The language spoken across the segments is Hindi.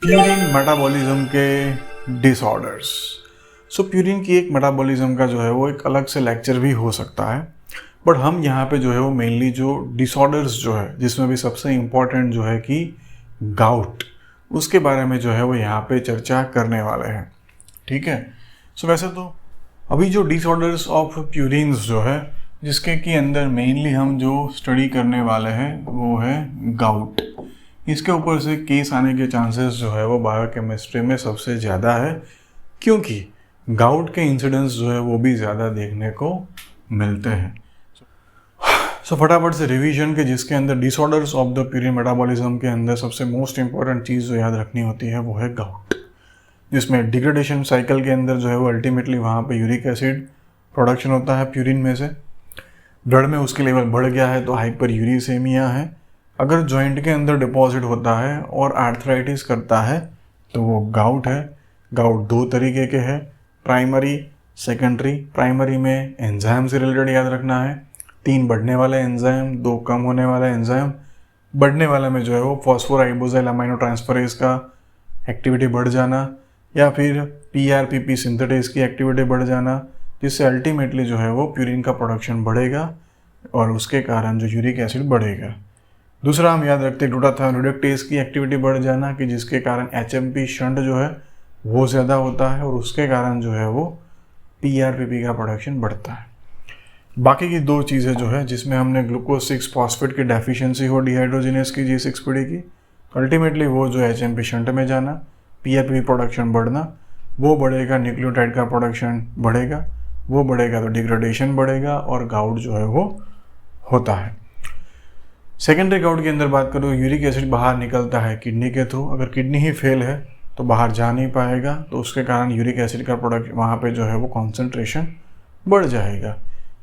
प्यूरिन मेटाबॉलिज्म के डिसऑर्डर्स। प्यूरिन की एक मेटाबॉलिज्म का जो है वो एक अलग से लेक्चर भी हो सकता है, बट हम यहाँ पे जो है वो मेनली जो डिसऑर्डर्स जो है, जिसमें भी सबसे इम्पॉर्टेंट जो है कि गाउट, उसके बारे में जो है वो यहाँ पे चर्चा करने वाले हैं। ठीक है। वैसे तो अभी जो डिसऑर्डर्स ऑफ प्यूरिन्स जो है, जिसके की अंदर मेनली हम जो स्टडी करने वाले हैं वो है गाउट। इसके ऊपर से केस आने के चांसेस जो है वो बायोकेमिस्ट्री में सबसे ज़्यादा है, क्योंकि गाउट के इंसिडेंस जो है वो भी ज़्यादा देखने को मिलते हैं। फटाफट से रिवीजन के, जिसके अंदर disorders of the purine metabolism के अंदर सबसे मोस्ट इंपॉर्टेंट चीज़ जो याद रखनी होती है वो है गाउट, जिसमें डिग्रेडेशन साइकिल के अंदर जो है वो अल्टीमेटली वहाँ पे यूरिक एसिड प्रोडक्शन होता है प्यूरिन में से। ब्लड में उसके लेवल बढ़ गया है तो हाइपर यूरिसेमिया है। अगर जॉइंट के अंदर डिपॉजिट होता है और आर्थराइटिस करता है तो वो गाउट है। गाउट दो तरीके के हैं, प्राइमरी, सेकेंडरी। प्राइमरी में एंजाइम से रिलेटेड याद रखना है, 3 बढ़ने वाले एंजाइम, 2 कम होने वाले एंजाइम। बढ़ने वाले में जो है वो फॉस्फोराइबोजाइल अमाइनो ट्रांसफरेज का एक्टिविटी बढ़ जाना, या फिर PRPP सिंथेटेज की एक्टिविटी बढ़ जाना, जिससे अल्टीमेटली जो है वो प्यूरिन का प्रोडक्शन बढ़ेगा और उसके कारण जो यूरिक एसिड बढ़ेगा। दूसरा हम याद रखते हैं ग्लूटाथायोन रिडक्टेज की एक्टिविटी बढ़ जाना, कि जिसके कारण HMP शंट जो है वो ज़्यादा होता है और उसके कारण जो है वो PRPP का प्रोडक्शन बढ़ता है। बाकी की 2 चीज़ें जो है, जिसमें हमने ग्लूकोज 6 फॉस्फेट की डेफिशिएंसी हो डिहाइड्रोजिनेस की G6PD की, अल्टीमेटली वो जो HMP शंट में जाना, PRPP प्रोडक्शन बढ़ना, वो बढ़ेगा, न्यूक्लियोटाइड का प्रोडक्शन बढ़ेगा, वो बढ़ेगा तो डिग्रेडेशन बढ़ेगा और गाउट जो है वो होता है। सेकेंडरी गाउट के अंदर बात करो, यूरिक एसिड बाहर निकलता है किडनी के थ्रू। अगर किडनी ही फेल है तो बाहर जा नहीं पाएगा, तो उसके कारण यूरिक एसिड का प्रोडक्ट वहाँ पे जो है वो कॉन्सेंट्रेशन बढ़ जाएगा।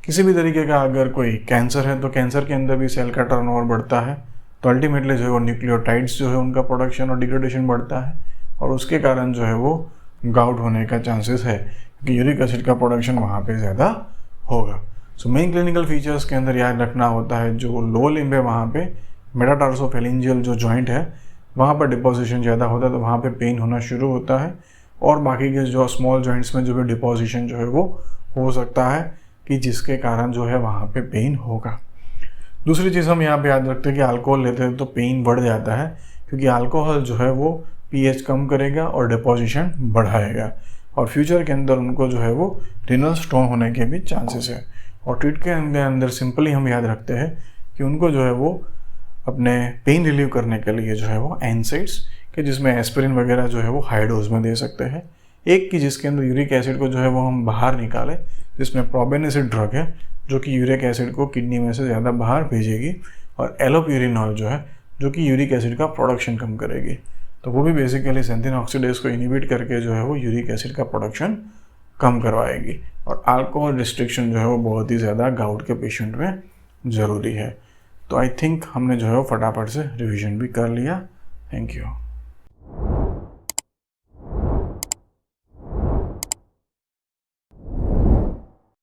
किसी भी तरीके का अगर कोई कैंसर है तो कैंसर के अंदर भी सेल का टर्नओवर बढ़ता है, तो अल्टीमेटली जो है वो न्यूक्लियोटाइड्स जो है उनका प्रोडक्शन और डिग्रेडेशन बढ़ता है और उसके कारण जो है वो गाउट होने का चांसेस है, क्योंकि यूरिक एसिड का प्रोडक्शन वहाँ पे ज़्यादा होगा। मेन क्लिनिकल फीचर्स के अंदर याद रखना होता है, जो लो लिम्ब है वहाँ पे मेटाटार्सोफेरिंजियल जो जॉइंट है वहाँ पर डिपोजिशन ज़्यादा होता है, तो वहाँ पे पेन होना शुरू होता है। और बाकी के जो स्मॉल जॉइंट्स में जो भी डिपोजिशन जो है वो हो सकता है, कि जिसके कारण जो है वहाँ पे पेन होगा। दूसरी चीज़ हम यहाँ पे याद रखते हैं कि अल्कोहल लेते हैं तो पेन बढ़ जाता है, क्योंकि अल्कोहल जो है वो pH कम करेगा और डिपोजिशन बढ़ाएगा, और फ्यूचर के अंदर उनको जो है वो रिनल स्टोन होने के भी चांसेस है। और ट्रीट के अंदर सिंपली हम याद रखते हैं कि उनको जो है वो अपने पेन रिलीव करने के लिए जो है वो एनसाइड्स के, जिसमें एस्पिरिन वगैरह जो है वो हाई डोज में दे सकते हैं। एक की जिसके अंदर यूरिक एसिड को जो है वो हम बाहर निकालें, जिसमें प्रोबेनेसिड ड्रग है जो कि यूरिक एसिड को किडनी में से ज़्यादा बाहर भेजेगी, और एलोप्यूरिनॉल जो है जो कि यूरिक एसिड का प्रोडक्शन कम करेगी, तो वो भी बेसिकली सैंथिन ऑक्सीडेज को इनिबिट करके जो है वो यूरिक एसिड का प्रोडक्शन कम करवाएगी। और अल्कोहल रिस्ट्रिक्शन जो है वो बहुत ही ज़्यादा गाउट के पेशेंट में ज़रूरी है। तो आई थिंक हमने जो है वो फटाफट से रिवीजन भी कर लिया। Thank you.